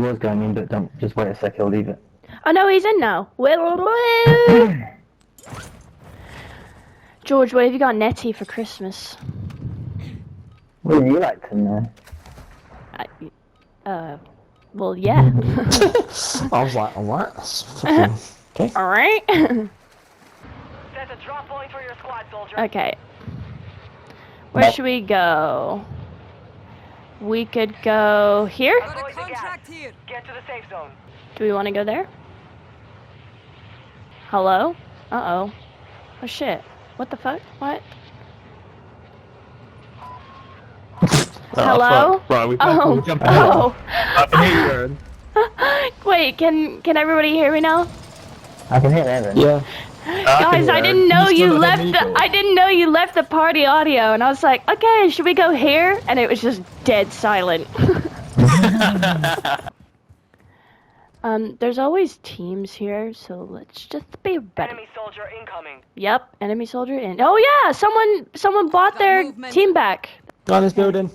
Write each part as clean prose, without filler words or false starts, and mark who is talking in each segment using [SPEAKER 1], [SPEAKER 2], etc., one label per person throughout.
[SPEAKER 1] was going in, but don't just wait a sec. He'll leave it.
[SPEAKER 2] Oh no, he's in now. George, what have you got Nettie for Christmas?
[SPEAKER 1] What do you like to know?
[SPEAKER 2] Well, yeah.
[SPEAKER 3] I was like, alright, okay.
[SPEAKER 2] Alright.
[SPEAKER 4] Set a drop point for your squad, soldier.
[SPEAKER 2] Okay. Where should we go? We could go here?
[SPEAKER 4] Got a contract here. Get to the safe zone.
[SPEAKER 2] Do we want to go there? Hello? Uh-oh. Oh shit. What the fuck? What? Hello?
[SPEAKER 3] Fuck. Right, we jump
[SPEAKER 2] Oh.
[SPEAKER 3] I can hear you, Aaron.
[SPEAKER 2] Wait, can everybody hear me now?
[SPEAKER 1] I can hear Aaron.
[SPEAKER 3] Yeah.
[SPEAKER 2] Guys, I didn't know you left the party audio, and I was like, okay, should we go here? And it was just dead silent. There's always teams here, so let's just be ready.
[SPEAKER 4] Enemy soldier incoming.
[SPEAKER 2] Yep, enemy soldier in. Oh yeah, someone bought their team back.
[SPEAKER 3] Go on this building.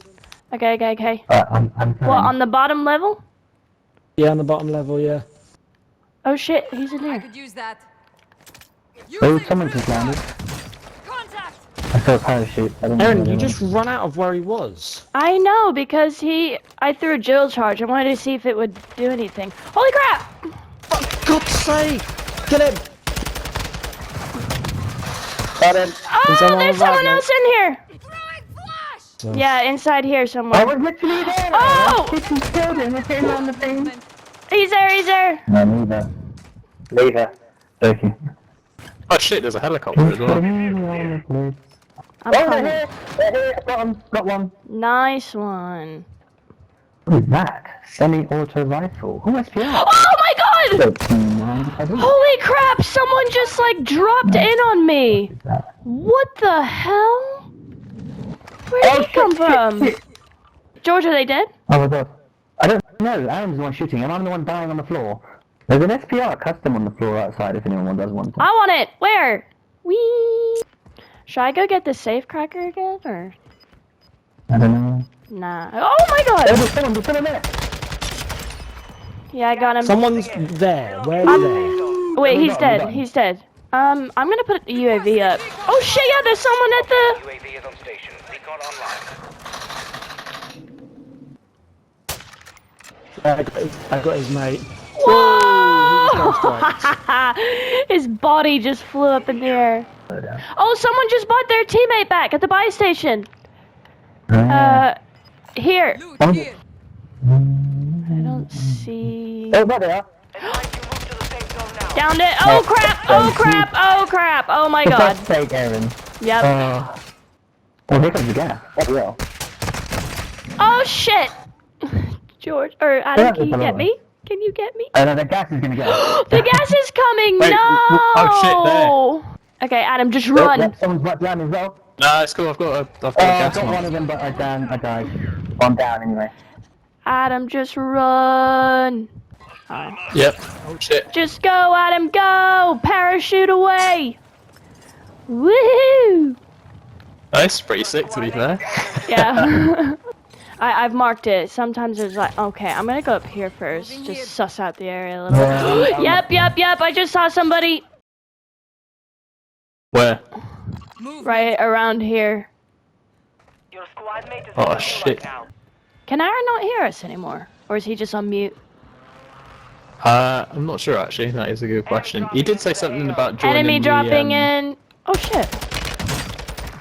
[SPEAKER 2] Okay.
[SPEAKER 1] I'm
[SPEAKER 2] Well, on the bottom level?
[SPEAKER 3] Yeah, on the bottom level, yeah.
[SPEAKER 2] Oh shit, he's in
[SPEAKER 5] I
[SPEAKER 2] there.
[SPEAKER 5] could use that.
[SPEAKER 1] Oh, someone just landed.
[SPEAKER 5] Contact.
[SPEAKER 1] I saw a parachute. I don't know
[SPEAKER 3] Aaron,
[SPEAKER 1] where
[SPEAKER 3] you
[SPEAKER 1] they
[SPEAKER 3] just run out of where he was.
[SPEAKER 2] I know, because I threw a drill charge. I wanted to see if it would do anything. Holy crap!
[SPEAKER 3] For God's sake! Kill him!
[SPEAKER 1] Got him.
[SPEAKER 2] Oh, there's someone else in here!
[SPEAKER 5] Throwing flash.
[SPEAKER 3] So,
[SPEAKER 2] Yeah, inside here
[SPEAKER 1] I
[SPEAKER 2] somewhere.
[SPEAKER 1] was literally there.
[SPEAKER 2] Oh!
[SPEAKER 1] He's killed him. He's hitting on the thing.
[SPEAKER 2] He's there!
[SPEAKER 1] No, neither. Leave her. Joking.
[SPEAKER 3] oh shit, there's a helicopter as well.
[SPEAKER 2] I'm
[SPEAKER 1] Oh,
[SPEAKER 2] coming.
[SPEAKER 1] they're here. Got him. Got one.
[SPEAKER 2] Nice one.
[SPEAKER 1] What is that? Semi-auto rifle. Oh, SPR.
[SPEAKER 2] Oh my god! Holy crap, someone just like dropped in on me. What the hell? Where did he come from? George, are they dead?
[SPEAKER 1] Oh my god. I don't know. Aaron's the one shooting and I'm the one dying on the floor. There's an SPR custom on the floor outside if anyone does want to.
[SPEAKER 2] I want it. Where? Wee. Should I go get the safe cracker again, or?
[SPEAKER 1] I don't know.
[SPEAKER 2] Nah. Oh my god!
[SPEAKER 1] There's someone there.
[SPEAKER 2] Yeah, I got him.
[SPEAKER 3] Someone's there. Where's there?
[SPEAKER 2] Wait, he's dead. He's dead. I'm gonna put a UAV up. Oh shit! Yeah, there's someone at the.
[SPEAKER 4] UAV is on station. Recon online.
[SPEAKER 3] I got his mate.
[SPEAKER 2] Whoa! His body just flew up in the air. Oh, someone just bought their teammate back at the buy station. Here.
[SPEAKER 5] Loot here.
[SPEAKER 2] I don't see.
[SPEAKER 1] Oh, there they are.
[SPEAKER 4] Advise you move to the safe zone now.
[SPEAKER 2] Downed it. Oh crap! Oh crap! Oh crap! Oh my
[SPEAKER 1] For
[SPEAKER 2] god.
[SPEAKER 1] God's sake, Aaron.
[SPEAKER 2] Yep.
[SPEAKER 1] Oh, here comes the gas. Bloody hell.
[SPEAKER 2] Oh shit! George or Adam, can you get me? Can you get me?
[SPEAKER 1] No, the gas is gonna go.
[SPEAKER 2] The gas is coming!
[SPEAKER 3] Wait,
[SPEAKER 2] No!
[SPEAKER 3] oh,
[SPEAKER 2] Okay, Adam, just run.
[SPEAKER 1] Someone's right down as well.
[SPEAKER 3] Nah, it's cool. I've got a
[SPEAKER 1] I've
[SPEAKER 3] gas
[SPEAKER 1] got
[SPEAKER 3] mask.
[SPEAKER 1] one of them, but I died. Well, I'm down anyway.
[SPEAKER 2] Adam, just run.
[SPEAKER 3] Yep. Oh shit.
[SPEAKER 2] Just go, Adam, go! Parachute away! Woohoo!
[SPEAKER 3] That's pretty sick, to be fair.
[SPEAKER 2] Yeah. I've marked it. Sometimes it's like, okay, I'm gonna go up here first. Just suss out the area a little bit. Yep, I just saw somebody
[SPEAKER 3] Where?
[SPEAKER 2] right around here.
[SPEAKER 4] Your squad mate is
[SPEAKER 3] Oh,
[SPEAKER 4] in the
[SPEAKER 3] shit.
[SPEAKER 4] right now.
[SPEAKER 2] Can Aaron not hear us anymore? Or is he just on mute?
[SPEAKER 3] I'm not sure actually. That is a good question. He did say something about joining
[SPEAKER 2] Enemy
[SPEAKER 3] the,
[SPEAKER 2] dropping in. Oh shit.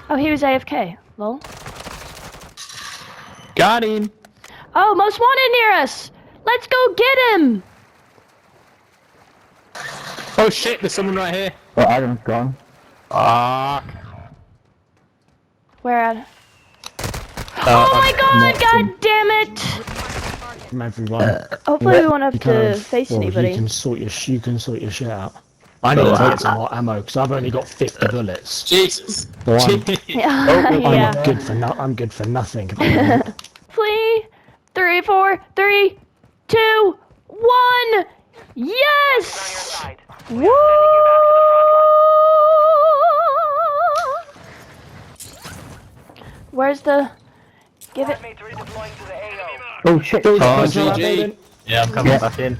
[SPEAKER 2] Oh, he was AFK. Lol.
[SPEAKER 3] Got him.
[SPEAKER 2] Oh, most wanted near us. Let's go get him.
[SPEAKER 3] Oh shit! There's someone right here.
[SPEAKER 1] Well, Adam's gone.
[SPEAKER 3] Ah.
[SPEAKER 2] Where at? Oh my god! God damn it!
[SPEAKER 3] From everyone.
[SPEAKER 2] Hopefully we won't have
[SPEAKER 3] You
[SPEAKER 2] to
[SPEAKER 3] can-
[SPEAKER 2] face
[SPEAKER 3] well,
[SPEAKER 2] anybody.
[SPEAKER 3] You can sort your shit out. I need to take some more ammo because I've only got 50 bullets. Jesus. So
[SPEAKER 2] Yeah. Yeah.
[SPEAKER 3] I'm good for nothing.
[SPEAKER 2] Flee. 3, 4, 3, 2, 1. Yes!
[SPEAKER 4] Side.
[SPEAKER 2] Woo!
[SPEAKER 4] Sending you back to the front lines.
[SPEAKER 2] Where's the? Give it.
[SPEAKER 4] Squad mates redeploying to the AO.
[SPEAKER 1] Oh shit.
[SPEAKER 3] Oh, GG.
[SPEAKER 6] Yeah, I'm coming back in.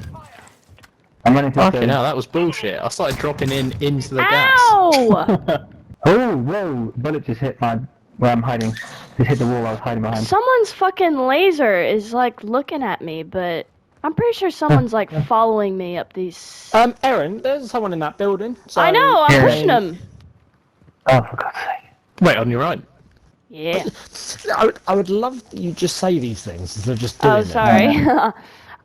[SPEAKER 1] I'm running to the
[SPEAKER 6] Fucking hell, that was bullshit. I started dropping into the gas.
[SPEAKER 2] Ow!
[SPEAKER 1] Oh, whoa! Bullet just hit where I'm hiding. Just hit the wall I was hiding behind.
[SPEAKER 2] Someone's fucking laser is like looking at me, but I'm pretty sure someone's like following me up these.
[SPEAKER 3] Aaron, there's someone in that building. So
[SPEAKER 2] I know, I'm
[SPEAKER 1] Yeah.
[SPEAKER 2] pushing them.
[SPEAKER 1] Oh, for God's sake.
[SPEAKER 6] Wait, on your right.
[SPEAKER 2] Yeah.
[SPEAKER 3] I would love that you just say these things instead of just doing
[SPEAKER 2] Oh,
[SPEAKER 3] it.
[SPEAKER 2] sorry.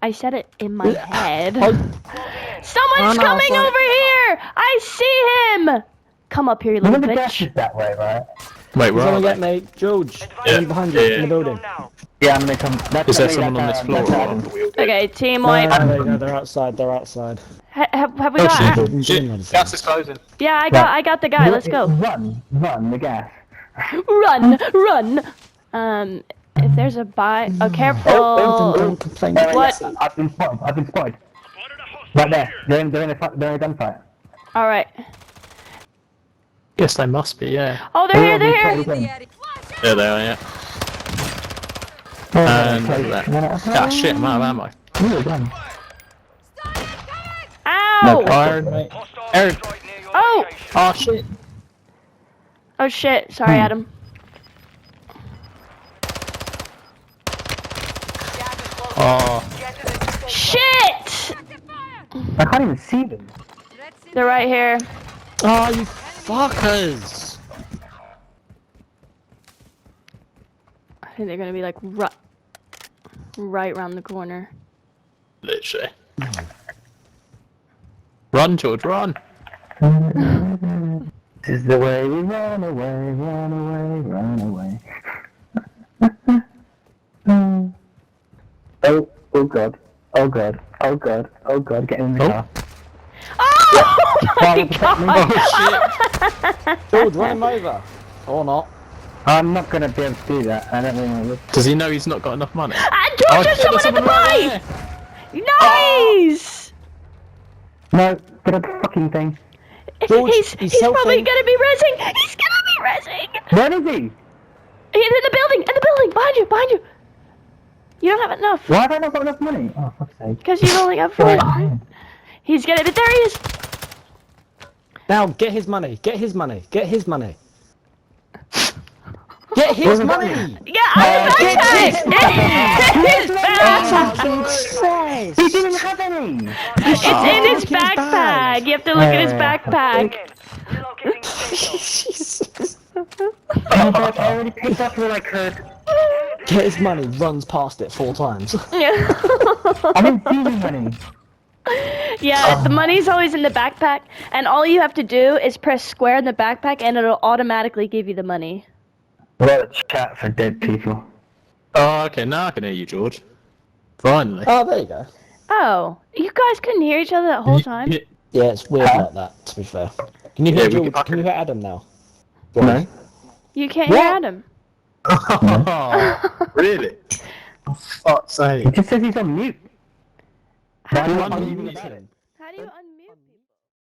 [SPEAKER 2] I said it in my head.
[SPEAKER 3] Oh,
[SPEAKER 2] Someone's
[SPEAKER 3] no,
[SPEAKER 2] coming
[SPEAKER 3] sorry.
[SPEAKER 2] over here! I see him! Come up here, you little
[SPEAKER 1] Remember the gas
[SPEAKER 2] bitch.
[SPEAKER 1] is that way, right?
[SPEAKER 6] Wait,
[SPEAKER 3] he's
[SPEAKER 6] where
[SPEAKER 3] gonna
[SPEAKER 6] are
[SPEAKER 3] get
[SPEAKER 6] they?
[SPEAKER 3] me. George,
[SPEAKER 6] Yeah.
[SPEAKER 3] in behind you,
[SPEAKER 6] Yeah.
[SPEAKER 3] in the building.
[SPEAKER 1] Yeah, I'm gonna come. That's
[SPEAKER 6] Is there
[SPEAKER 1] me,
[SPEAKER 6] someone on
[SPEAKER 1] that's
[SPEAKER 6] this floor?
[SPEAKER 1] Adam.
[SPEAKER 6] Or are we all good?
[SPEAKER 2] Okay, team
[SPEAKER 3] No,
[SPEAKER 2] wipe.
[SPEAKER 3] there you go, they're outside, they're outside.
[SPEAKER 2] Have we
[SPEAKER 6] Oh,
[SPEAKER 2] got?
[SPEAKER 6] shit. Shit. Gas is closing.
[SPEAKER 2] Yeah, I got the guy. Let's go.
[SPEAKER 1] Run, the gas.
[SPEAKER 2] Run. If there's a buy, oh, careful.
[SPEAKER 3] Don't complain.
[SPEAKER 2] What?
[SPEAKER 1] I've been spotted. Right there. They're in a gunfight.
[SPEAKER 2] All right.
[SPEAKER 6] Yes, they must be, yeah.
[SPEAKER 2] Oh, they're here.
[SPEAKER 6] There they are, yeah. And ah, shit, I'm out of ammo.
[SPEAKER 2] Ow!
[SPEAKER 6] Iron, mate. Aaron.
[SPEAKER 2] Oh!
[SPEAKER 6] Oh, shit.
[SPEAKER 2] Oh shit! Sorry, Adam.
[SPEAKER 6] Oh.
[SPEAKER 2] Shit!
[SPEAKER 1] I can't even see them.
[SPEAKER 2] They're right here.
[SPEAKER 3] Oh, you fuckers!
[SPEAKER 2] I think they're gonna be like right around the corner.
[SPEAKER 6] Literally. Run, George, run.
[SPEAKER 1] This is the way we run away. Oh god. Get in the car.
[SPEAKER 2] Oh my
[SPEAKER 1] Oh,
[SPEAKER 2] god!
[SPEAKER 3] George, run him over. Or not.
[SPEAKER 1] I'm not gonna be able to do that. I don't think I will.
[SPEAKER 6] Does he know he's not got enough money?
[SPEAKER 2] George, there's someone at the
[SPEAKER 6] right
[SPEAKER 2] buy! Nice!
[SPEAKER 1] No, get up the fucking thing.
[SPEAKER 3] George,
[SPEAKER 2] he's
[SPEAKER 3] he's
[SPEAKER 2] probably
[SPEAKER 3] selfing.
[SPEAKER 2] gonna be rezzing! He's gonna be rezzing!
[SPEAKER 1] Where is he?
[SPEAKER 2] He's in the building! Behind you! You don't have enough.
[SPEAKER 1] Why have I not got enough money? Oh, fuck's sake.
[SPEAKER 2] Because you only got 4.
[SPEAKER 1] Right.
[SPEAKER 2] He's gonna, but there he is!
[SPEAKER 3] Now, get his money. Get his money. Get his money. Get his
[SPEAKER 1] Where's the
[SPEAKER 3] money!
[SPEAKER 1] money?
[SPEAKER 2] Yeah, on the backpack! His backpack!
[SPEAKER 1] He didn't have any!
[SPEAKER 2] It's in his backpack! You have to look at his backpack.
[SPEAKER 1] I already picked up what I could.
[SPEAKER 3] Get his money, runs past it 4 times.
[SPEAKER 2] Yeah.
[SPEAKER 1] I didn't see any money.
[SPEAKER 2] Yeah, the money's always in the backpack, and all you have to do is press square in the backpack, and it'll automatically give you the money.
[SPEAKER 1] What a chat for dead people.
[SPEAKER 6] Oh, okay, now I can hear you, George. Finally.
[SPEAKER 3] Oh, there you go.
[SPEAKER 2] Oh, you guys couldn't hear each other that whole time?
[SPEAKER 3] Yeah, it's weird like that, to be fair. Can you hear
[SPEAKER 6] Yeah, we
[SPEAKER 3] George? Can you hear Adam now?
[SPEAKER 1] No?
[SPEAKER 2] You can't hear Adam.
[SPEAKER 6] Oh, really? For fuck's sake.
[SPEAKER 1] It just says he's on mute.
[SPEAKER 2] How do you
[SPEAKER 6] Unmute
[SPEAKER 2] How do you